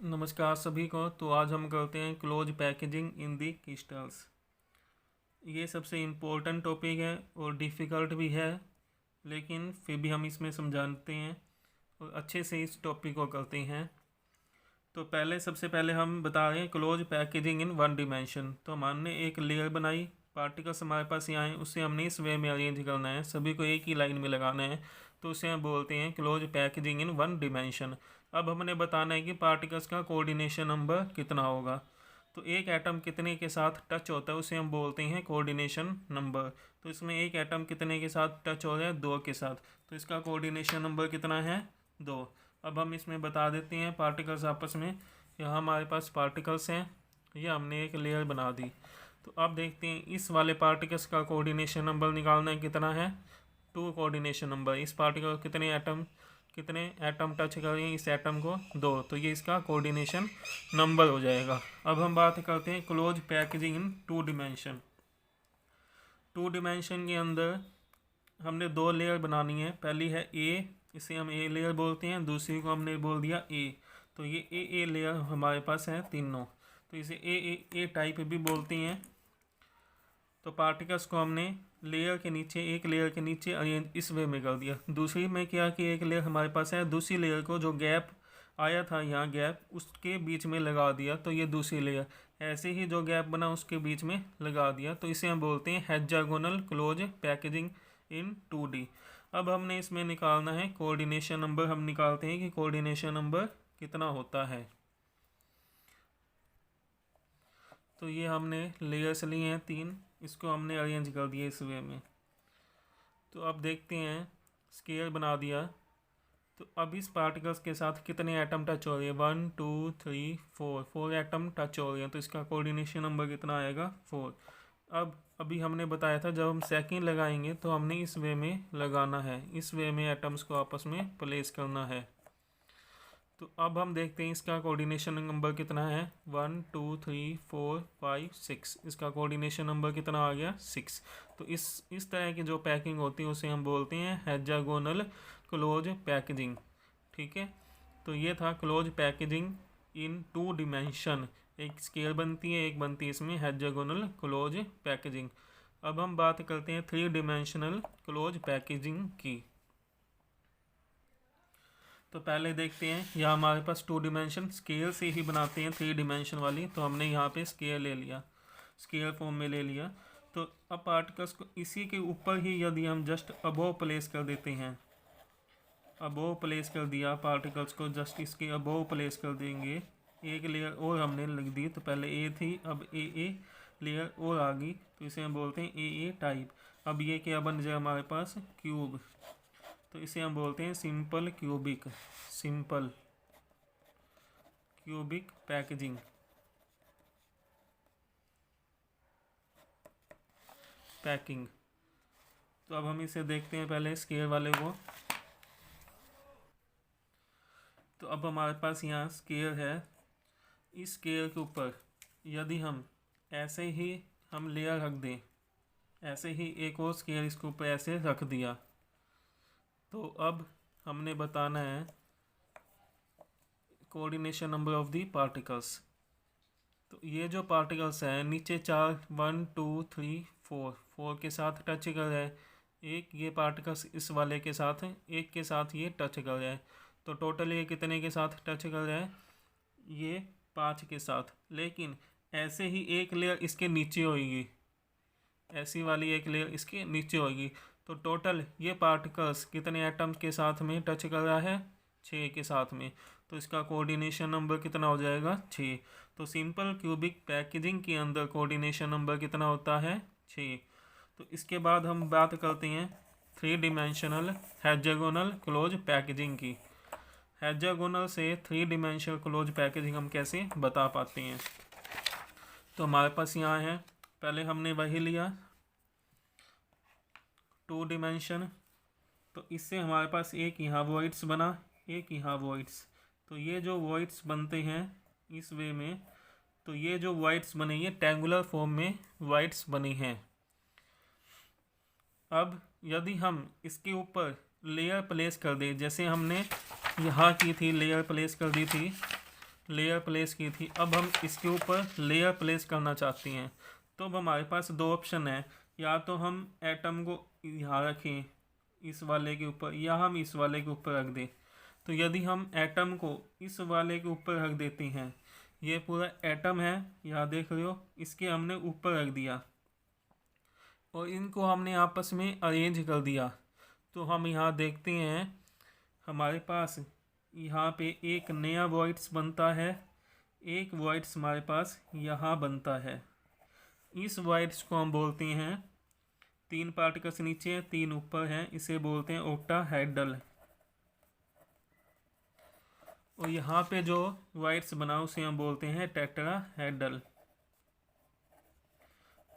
नमस्कार सभी को। तो आज हम करते हैं क्लोज पैकेजिंग इन दी क्रिस्टल्स। ये सबसे इम्पोर्टेंट टॉपिक है और डिफ़िकल्ट भी है, लेकिन फिर भी हम इसमें समझाते हैं और अच्छे से इस टॉपिक को करते हैं। तो सबसे पहले हम बता रहे हैं close packaging in one dimension. तो हमने एक लेयर बनाई, पार्टिकल्स हमारे पास यहाँ आए, उससे हमने इस वे में अरेंज करना है, सभी को एक ही लाइन में लगाना है। तो उसे हम बोलते हैं close packaging in one dimension. अब हमने बताना है कि पार्टिकल्स का कोऑर्डिनेशन नंबर कितना होगा। तो एक एटम कितने के साथ टच होता है उसे हम बोलते हैं कोऑर्डिनेशन नंबर। तो इसमें एक एटम कितने के साथ टच हो रहा है, 2 के साथ, तो इसका कोऑर्डिनेशन नंबर कितना है, 2। अब हम इसमें बता देते हैं पार्टिकल्स आपस में। यहाँ हमारे पास पार्टिकल्स हैं, ये हमने एक लेयर बना दी। तो अब देखते हैं इस वाले पार्टिकल्स का कोऑर्डिनेशन नंबर निकालना है, कितना है, 2 कोऑर्डिनेशन नंबर। इस पार्टिकल कितने एटम टच कर रहे हैं इस एटम को, 2, तो ये इसका कोऑर्डिनेशन नंबर हो जाएगा। अब हम बात करते हैं क्लोज पैकेजिंग इन 2 डिमेंशन। 2 डिमेंशन के अंदर हमने 2 लेयर बनानी है। पहली है ए, इसे हम ए लेयर बोलते हैं, दूसरी को हमने बोल दिया ए। तो ये ए लेयर हमारे पास है तीनों, तो इसे ए टाइप भी बोलते हैं। तो पार्टिकल्स को हमने एक लेयर के नीचे अरेंज इस वे में कर दिया। दूसरी में क्या कि एक लेयर हमारे पास है, दूसरी लेयर को जो गैप आया था यहाँ गैप, उसके बीच में लगा दिया, तो ये दूसरी लेयर। ऐसे ही जो गैप बना उसके बीच में लगा दिया, तो इसे हम बोलते हैं हेक्सागोनल क्लोज पैकेजिंग इन 2D। अब हमने इसमें निकालना है कोऑर्डिनेशन नंबर। हम निकालते हैं कि कोऑर्डिनेशन नंबर कितना होता है। तो ये हमने लेयर्स लिए हैं 3, इसको हमने अरेंज कर दिया इस वे में। तो अब देखते हैं, स्केयर बना दिया। तो अब इस पार्टिकल्स के साथ कितने एटम टच हो रहे हैं, 1 2 3 4 एटम टच हो रहे हैं, तो इसका कोऑर्डिनेशन नंबर कितना आएगा, 4। अब अभी हमने बताया था जब हम सेकंड लगाएंगे तो हमने इस वे में लगाना है, इस वे में एटम्स को आपस में प्लेस करना है। तो अब हम देखते हैं इसका कोऑर्डिनेशन नंबर कितना है, 1 2 3 4 5 6, इसका कोऑर्डिनेशन नंबर कितना आ गया, 6। तो इस तरह की जो पैकिंग होती है उसे हम बोलते हैं हेक्सागोनल क्लोज पैकेजिंग। ठीक है, तो ये था क्लोज पैकेजिंग इन 2 डिमेंशन। एक स्केल बनती है, एक बनती है इसमें हेक्सागोनल क्लोज पैकेजिंग। अब हम बात करते हैं 3 डिमेंशनल क्लोज पैकेजिंग की। तो पहले देखते हैं, यहाँ हमारे पास 2 डिमेंशन स्केल से ही बनाते हैं 3 डिमेंशन वाली। तो हमने यहाँ पे स्केल ले लिया, स्केल फॉर्म में ले लिया। तो अब पार्टिकल्स को इसी के ऊपर ही यदि हम जस्ट अबोव प्लेस कर देते हैं, अबोव प्लेस कर दिया, पार्टिकल्स को जस्ट इसके अबोव प्लेस कर देंगे। एक लेयर और हमने लिख दी, तो पहले ए थी, अब ए लेयर और आ गई, तो इसे हम बोलते हैं ए टाइप। अब ये क्या बन जाए हमारे पास, क्यूब। तो इसे हम बोलते हैं सिंपल क्यूबिक पैकेजिंग पैकिंग। तो अब हम इसे देखते हैं पहले स्केल वाले को। तो अब हमारे पास यहाँ स्केल है, इस स्केल के ऊपर यदि हम ऐसे ही हम लेयर रख दें, ऐसे ही एक और स्केल इसके ऊपर ऐसे रख दिया, तो अब हमने बताना है coordination number of the particles. तो ये जो पार्टिकल्स हैं नीचे 4 1 2 3 4 के साथ टच कर रहा है, एक ये पार्टिकल्स इस वाले के साथ एक के साथ ये टच कर रहा है। तो टोटल ये कितने के साथ टच कर रहा है, ये 5 के साथ। लेकिन ऐसे ही एक लेयर इसके नीचे होगी, ऐसी वाली एक लेयर इसके नीचे होगी। तो टोटल ये पार्टिकल्स कितने एटम्स के साथ में टच कर रहा है, 6 के साथ में। तो इसका कोऑर्डिनेशन नंबर कितना हो जाएगा, 6। तो सिंपल क्यूबिक पैकेजिंग के अंदर कोऑर्डिनेशन नंबर कितना होता है, 6। तो इसके बाद हम बात करते हैं 3 डिमेंशनल हेक्सागोनल क्लोज पैकेजिंग की। हेक्सागोनल से 3 डिमेंशनल क्लोज पैकेजिंग हम कैसे बता पाते हैं। तो हमारे पास यहाँ है, पहले हमने वही लिया 2 डिमेंशन। तो इससे हमारे पास एक यहाँ वॉइड्स बना, एक यहाँ वॉइड्स। तो ये जो वॉइड्स बनते हैं इस वे में, तो ये जो वॉइड्स बने ये ट्रायंगुलर फॉर्म में वॉइड्स बनी हैं। अब यदि हम इसके ऊपर लेयर प्लेस कर दें, जैसे हमने यहाँ की थी लेयर प्लेस कर दी थी, लेयर प्लेस की थी, अब हम इसके ऊपर लेयर प्लेस करना चाहते हैं। तो अब हमारे पास दो ऑप्शन है, या तो हम एटम को यहाँ रखें इस वाले के ऊपर, या हम इस वाले के ऊपर रख दें। तो यदि हम एटम को इस वाले के ऊपर रख देते हैं, ये पूरा एटम है, यहाँ देख रहे हो, इसके हमने ऊपर रख दिया और इनको हमने आपस में अरेंज कर दिया, तो हम यहाँ देखते हैं हमारे पास यहाँ पे एक नया वॉइड्स बनता है, एक वॉइड्स हमारे पास यहाँ बनता है। इस वॉइड्स को हम बोलते हैं, 3 पार्टिकल्स नीचे 3 ऊपर हैं, इसे बोलते हैं ओक्टाहेड्रल। और यहाँ पे जो वॉइड्स बना उसे हम बोलते हैं टेट्राहेड्रल।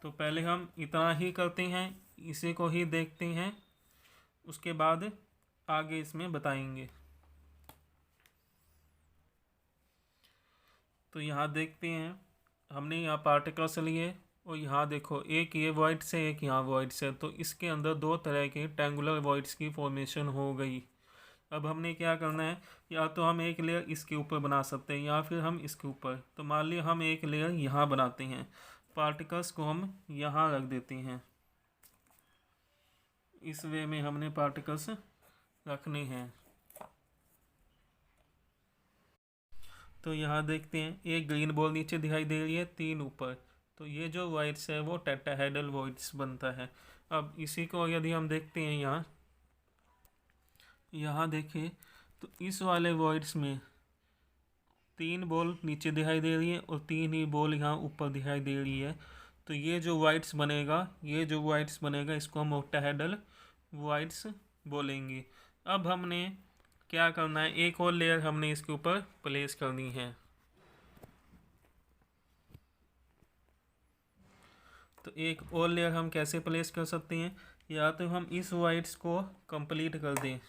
तो पहले हम इतना ही करते हैं, इसी को ही देखते हैं, उसके बाद आगे इसमें बताएंगे। तो यहाँ देखते हैं, हमने यहाँ पार्टिकल्स लिए और यहाँ देखो एक ये वॉइड्स है, एक यहाँ वॉइड्स है, तो इसके अंदर 2 तरह के ट्रायंगुलर वॉइड्स की फॉर्मेशन हो गई। अब हमने क्या करना है, या तो हम एक लेयर इसके ऊपर बना सकते हैं या फिर हम इसके ऊपर। तो मान लिया हम एक लेयर यहाँ बनाते हैं, पार्टिकल्स को हम यहाँ रख देते हैं, इस वे में हमने पार्टिकल्स रखने हैं। तो यहाँ देखते हैं एक ग्रीन बॉल नीचे दिखाई दे रही है, 3 ऊपर, तो ये जो वॉइड्स है वो टेट्राहेड्रल वॉइड्स बनता है। अब इसी को यदि हम देखते हैं यहाँ देखें तो इस वाले वॉइड्स में 3 बॉल नीचे दिखाई दे रही है और 3 ही बॉल यहाँ ऊपर दिखाई दे रही है। तो ये जो वॉइड्स बनेगा इसको हम ओक्टाहेड्रल वॉइड्स बोलेंगे। अब हमने क्या करना है, एक और लेयर हमने इसके ऊपर प्लेस करनी है। तो एक और लेयर हम कैसे प्लेस कर सकते हैं, या तो हम इस वॉइड्स को कंप्लीट कर दें,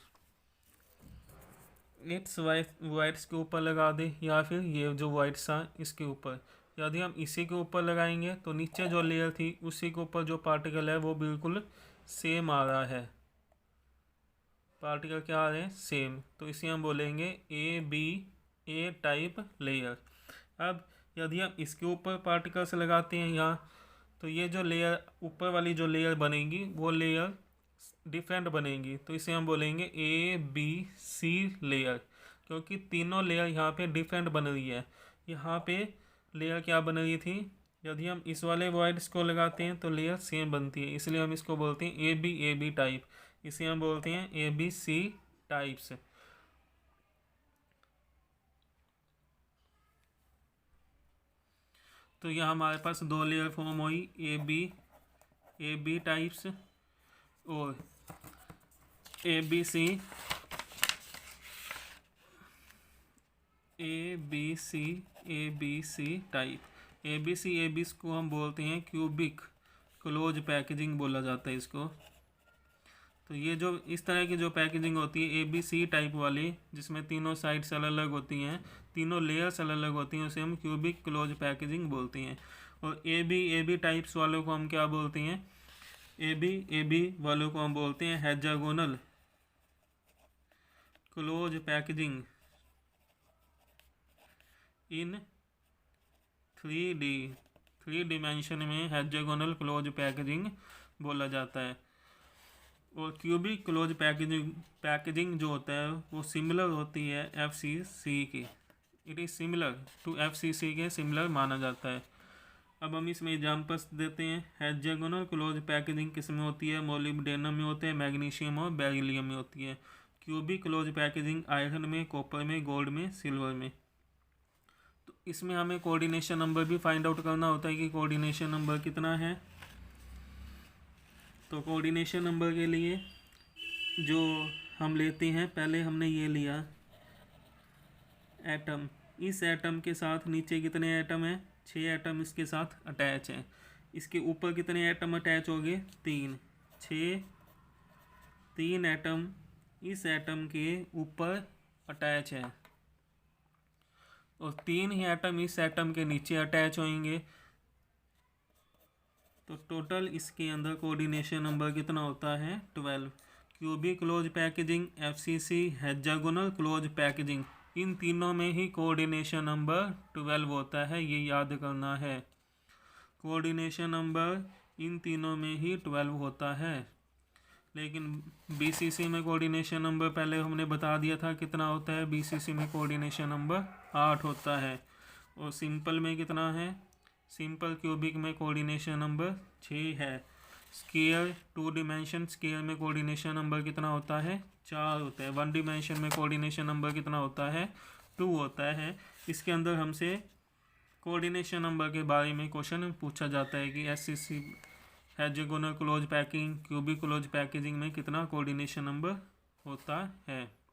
इस वॉइड्स के ऊपर लगा दें, या फिर ये जो वॉइड्स हैं इसके ऊपर। यदि हम इसी के ऊपर लगाएंगे तो नीचे जो लेयर थी उसी के ऊपर जो पार्टिकल है वो बिल्कुल सेम आ रहा है, पार्टिकल क्या आ रहे हैं, सेम। तो इसे हम बोलेंगे ए टाइप लेयर। अब यदि हम इसके ऊपर पार्टिकल्स लगाते हैं यहाँ, तो ये जो लेयर ऊपर वाली जो लेयर बनेगी वो लेयर डिफरेंट बनेगी, तो इसे हम बोलेंगे ABC लेयर, क्योंकि तीनों लेयर यहाँ पे डिफरेंट बन रही है। यहाँ पे लेयर क्या बन रही थी, यदि हम इस वाले वॉइड्स को लगाते हैं तो लेयर सेम बनती है, इसलिए हम इसको बोलते हैं AB टाइप, इसे हम बोलते हैं ABC टाइप्स। तो यहाँ हमारे पास 2 लेयर फॉर्म हुई, AB टाइप्स और ABC टाइप। ABC को हम बोलते हैं क्यूबिक क्लोज पैकेजिंग बोला जाता है इसको। तो ये जो इस तरह की जो पैकेजिंग होती है ABC टाइप वाली, जिसमें तीनों साइड्स अलग अलग होती हैं, तीनों लेयर्स अलग अलग होती हैं, उसे हम क्यूबिक क्लोज पैकेजिंग बोलते हैं। और AB टाइप्स वालों को हम क्या बोलते हैं, AB वालों को हम बोलते हैं हेक्सागोनल क्लोज पैकेजिंग इन 3 डिमेंशन में हेक्सागोनल क्लोज पैकेजिंग बोला जाता है। और क्यूबिक क्लोज पैकेजिंग जो होता है वो सिमिलर होती है FCC की, it is similar to FCC के सिमिलर माना जाता है। अब हम इसमें एग्जाम्पल्स देते हैं। हेक्सागोनल क्लोज पैकेजिंग किस में होती है, मोलिब्डेनम में होते हैं, मैग्नीशियम और बेरिलियम में होती है। क्यूबिक क्लोज पैकेजिंग आयरन में, कॉपर में, गोल्ड में, सिल्वर में। तो इसमें हमें कोऑर्डिनेशन नंबर भी फाइंड आउट करना होता है कि कोऑर्डिनेशन नंबर कितना है। तो कोऑर्डिनेशन नंबर के लिए जो हम लेते हैं, पहले हमने ये लिया एटम, इस एटम के साथ नीचे कितने एटम हैं, 6 एटम इसके साथ अटैच हैं। इसके ऊपर कितने एटम अटैच हो गए, 3, 6, 3 एटम इस एटम के ऊपर अटैच है और 3 ही एटम इस एटम के नीचे अटैच होंगे। तो टोटल इसके अंदर कोऑर्डिनेशन नंबर कितना होता है, 12। Cubic close packaging FCC hexagonal close packaging इन तीनों में ही कोऑर्डिनेशन नंबर 12 होता है, ये याद करना है। कोऑर्डिनेशन नंबर इन तीनों में ही 12 होता है। लेकिन बीसीसी में कोऑर्डिनेशन नंबर पहले हमने बता दिया था कितना होता है। बीसीसी में कोऑर्डिनेशन नंबर 8 होता है। और सिंपल में कितना है? सिंपल क्यूबिक में कोऑर्डिनेशन नंबर 6 है। स्केयर 2 डिमेंशन स्केयर में कोऑर्डिनेशन नंबर कितना होता है? 4 होता है। 1 डिमेंशन में कोऑर्डिनेशन नंबर कितना होता है? 2 होता है। इसके अंदर हमसे कोऑर्डिनेशन नंबर के बारे में क्वेश्चन पूछा जाता है कि SCC hexagonal close packing, cubic close packaging में कितना कोऑर्डिनेशन नंबर होता है।